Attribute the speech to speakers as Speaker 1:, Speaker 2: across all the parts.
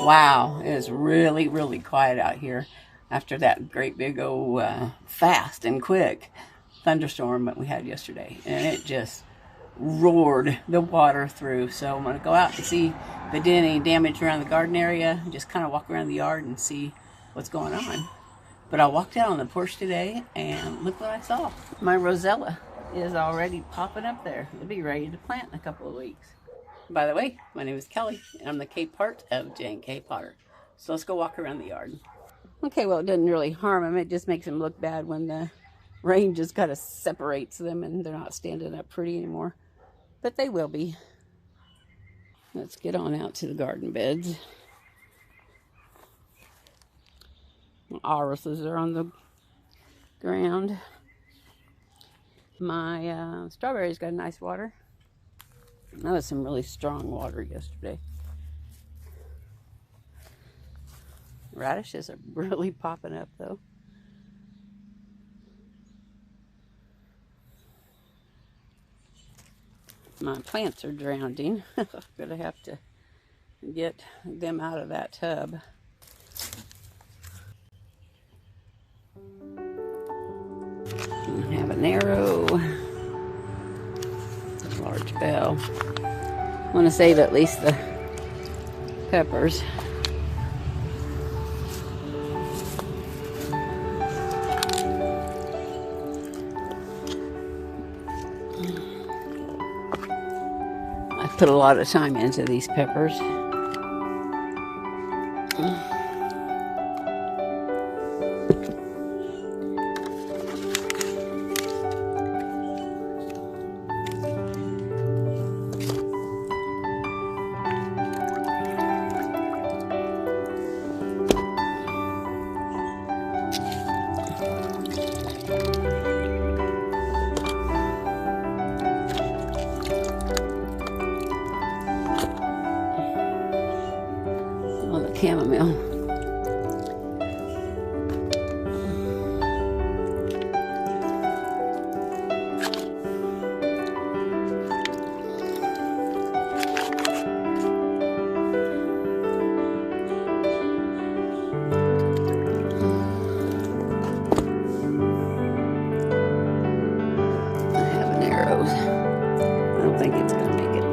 Speaker 1: Wow, it is really, really quiet out here after that great big old fast and quick thunderstorm that we had yesterday. And it just roared the water through. So I'm going to go out and see if it did any damage around the garden area. Just kind of walk around the yard and see what's going on. But I walked out on the porch today and look what I saw. My rosella is already popping up there. It'll be ready to plant in a couple of weeks. By the way, my name is Kelly, and I'm the K part of J&KPotter. So let's go walk around the yard. Okay, well, it doesn't really harm them. It just makes them look bad when the rain just kind of separates them and they're not standing up pretty anymore. But they will be. Let's get on out to the garden beds. Irises are on the ground. My strawberries got nice water. That was some really strong water yesterday. Radishes are really popping up though. My plants are drowning. Gonna have to get them out of that tub. Habanero. Large bell. I want to save at least the peppers. I put a lot of time into these peppers. Chamomile. Habaneros. I don't think it's going to make it.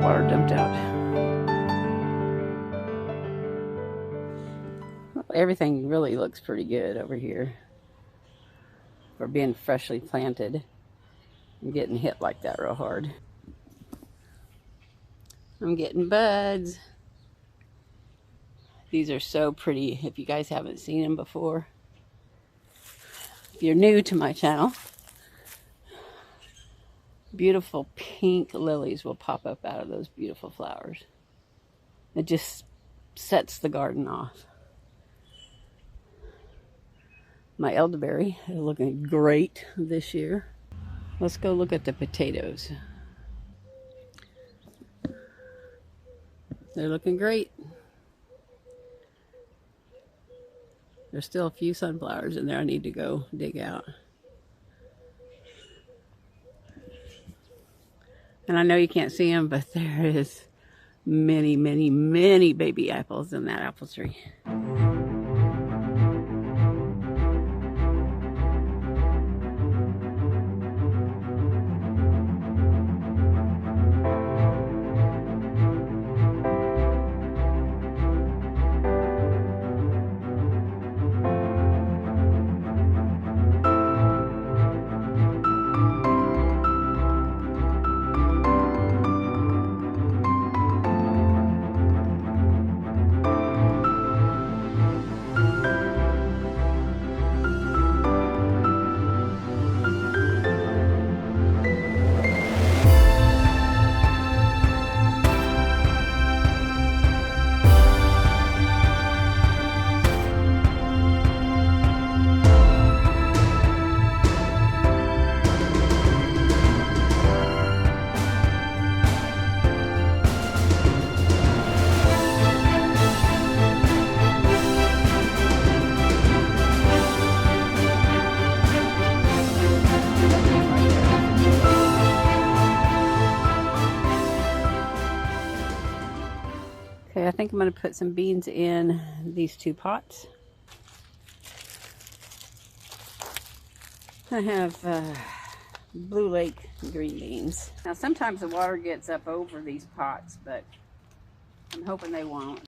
Speaker 1: Water dumped out. Well, everything really looks pretty good over here for being freshly planted and getting hit like that real hard. I'm getting buds. These are so pretty if you guys haven't seen them before. If you're new to my channel, beautiful pink lilies will pop up out of those beautiful flowers. It just sets the garden off. My elderberry is looking great this year. Let's go look at the potatoes. They're looking great. There's still a few sunflowers in there I need to go dig out. And I know you can't see them, but there is many, many, many baby apples in that apple tree. think I'm going to put some beans in these 2 pots. I have Blue Lake green beans. Now sometimes the water gets up over these pots, but I'm hoping they won't.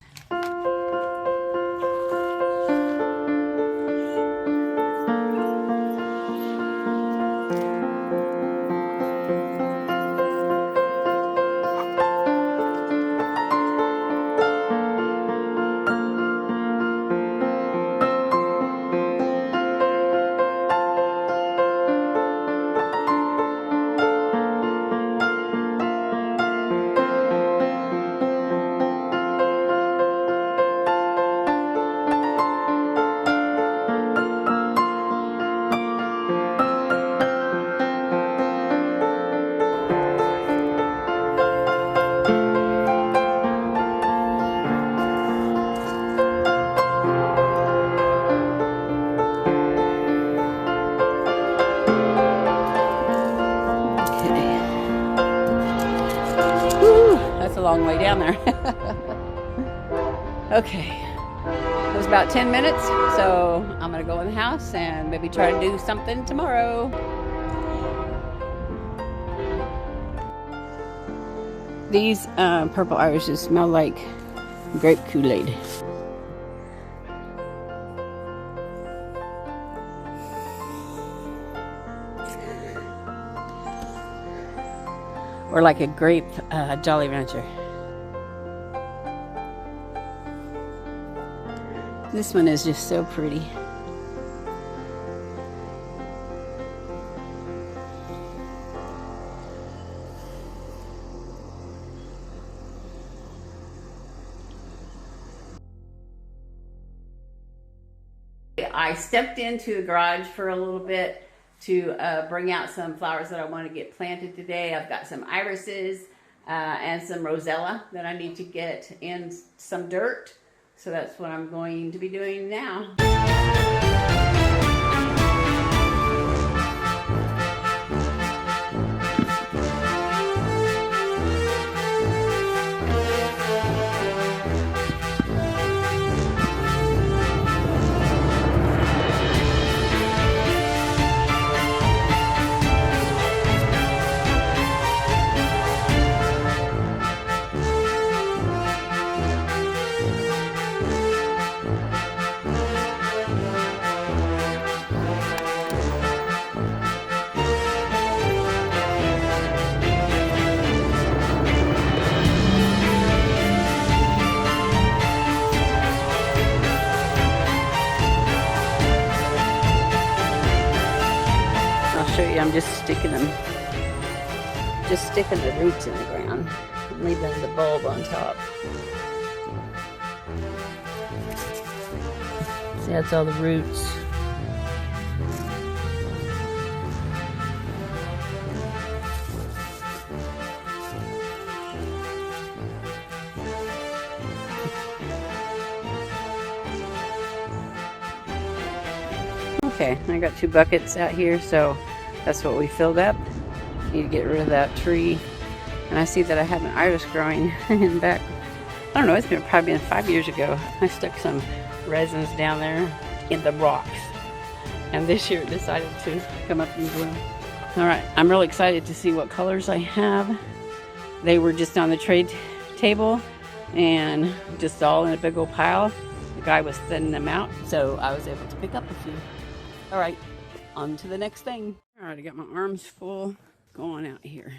Speaker 1: That's a long way down there. Okay, it was about 10 minutes, so I'm gonna go in the house and maybe try to do something tomorrow. These purple irises smell like grape Kool-Aid. Or like a grape Jolly Rancher. This one is just so pretty. I stepped into the garage for a little bit to bring out some flowers that I want to get planted today. I've got some irises and some rosella that I need to get in some dirt. So that's what I'm going to be doing now. I'm just sticking the roots in the ground and leaving the bulb on top. See, that's all the roots. Okay, I got 2 buckets out here, so that's what we filled up. Need to get rid of that tree. And I see that I have an iris growing in the back. I don't know, it's probably been 5 years ago. I stuck some resins down there in the rocks. And this year it decided to come up and bloom. Alright, I'm really excited to see what colors I have. They were just on the trade table and just all in a big old pile. The guy was thinning them out, so I was able to pick up a few. Alright, on to the next thing. Alright, I got my arms full going out here.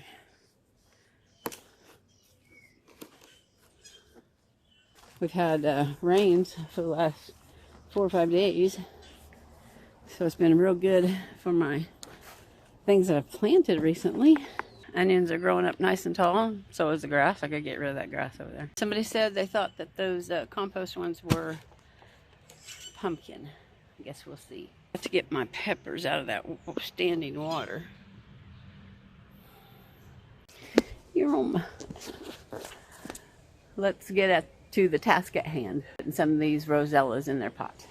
Speaker 1: We've had rains for the last 4 or 5 days, so it's been real good for my things that I've planted recently. Onions are growing up nice and tall, so is the grass. I gotta get rid of that grass over there. Somebody said they thought that those compost ones were pumpkin. I guess we'll see. I have to get my peppers out of that standing water. Let's get to the task at hand. Putting some of these rosellas in their pots.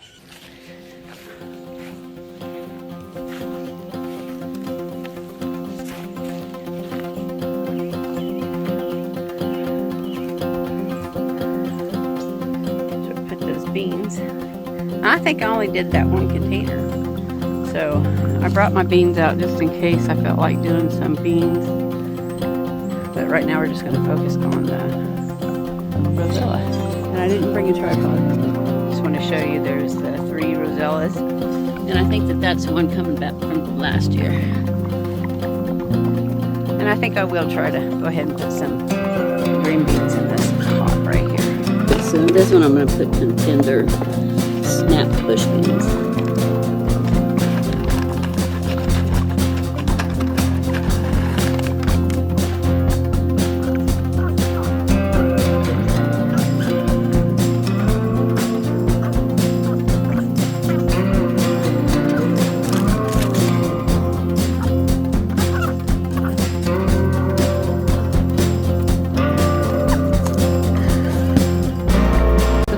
Speaker 1: beans. I think I only did that one container. So I brought my beans out just in case I felt like doing some beans. But right now we're just going to focus on the rosella. And I didn't bring a tripod. Just want to show you there's the 3 rosellas. And I think that that's the one coming back from last year. And I think I will try to go ahead and put some green beans in this pot right here. So this one I'm going to put some tender snap bush beans.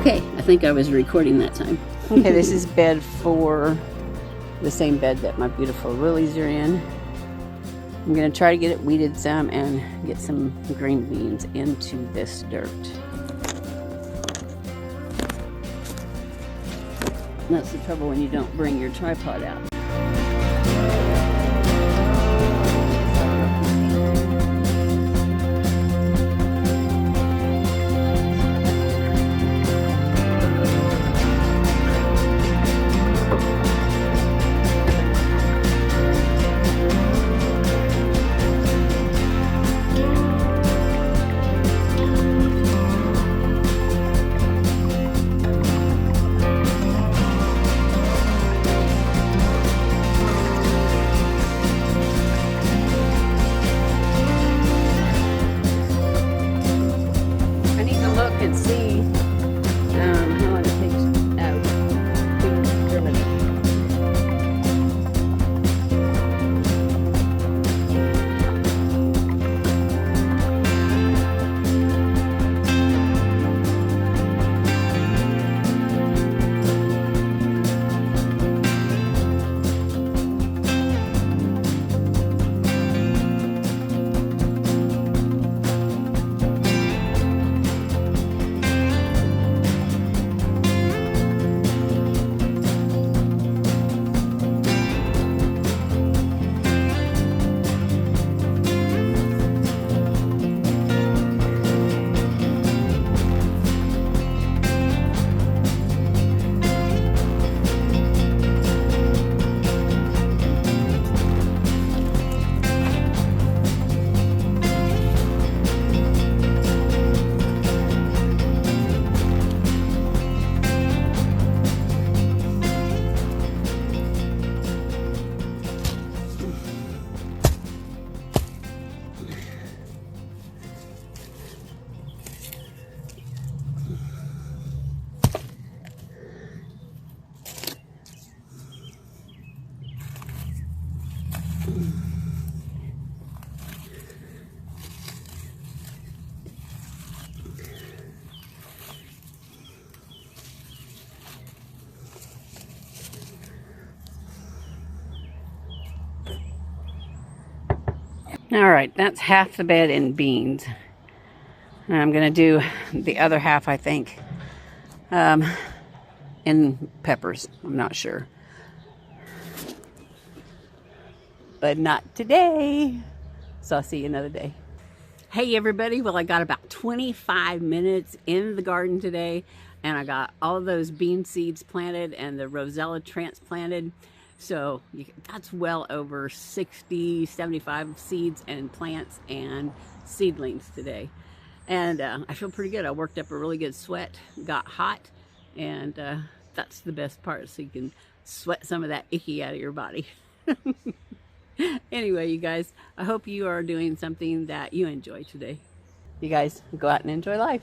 Speaker 1: Okay, I think I was recording that time. Okay, this is bed 4, the same bed that my beautiful lilies are in. I'm going to try to get it weeded some and get some green beans into this dirt. That's the trouble when you don't bring your tripod out. And see how long it takes to germinate. All right, that's half the bed in beans. And I'm going to do the other half, I think, in peppers. I'm not sure. But not today. So I'll see you another day. Hey everybody, well I got about 25 minutes in the garden today and I got all of those bean seeds planted and the rosella transplanted. So that's well over 60, 75 seeds and plants and seedlings today. And I feel pretty good. I worked up a really good sweat, got hot, and that's the best part, so you can sweat some of that icky out of your body. Anyway, you guys, I hope you are doing something that you enjoy today. You guys go out and enjoy life.